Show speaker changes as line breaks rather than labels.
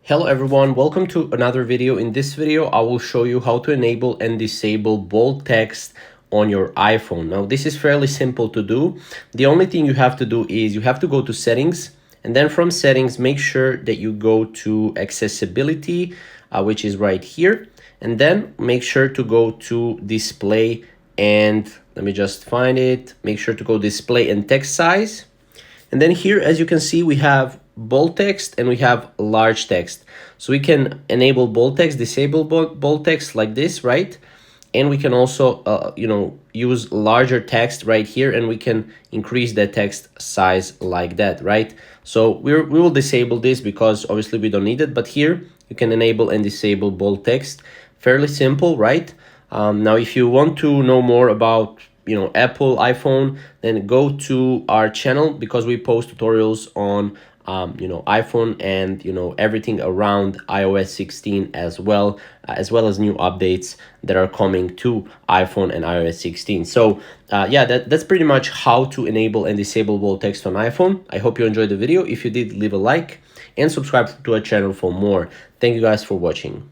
Hello everyone, welcome to another video. In this video, I will show you how to enable and disable bold text on your iPhone. Now, this is fairly simple to do. The only thing you have to do is you have to go to settings, and then from settings, make sure that you go to accessibility, which is right here. And then make sure to go to display, and let me just find it. Make sure to go display and text size. And then here, as you can see, we have bold text and we have large text. So we can enable bold text, disable bold text like this, right? And we can also, use larger text right here, and we can increase the text size like that, right? So we will disable this because obviously we don't need it, but here you can enable and disable bold text. Fairly simple, right? Now, if you want to know more about Apple, iPhone, then go to our channel because we post tutorials on iPhone and everything around iOS 16 as well as new updates that are coming to iPhone and iOS 16. So yeah, that's pretty much how to enable and disable bold text on iPhone. I hope you enjoyed the video. If you did, leave a like and subscribe to our channel for more. Thank you guys for watching.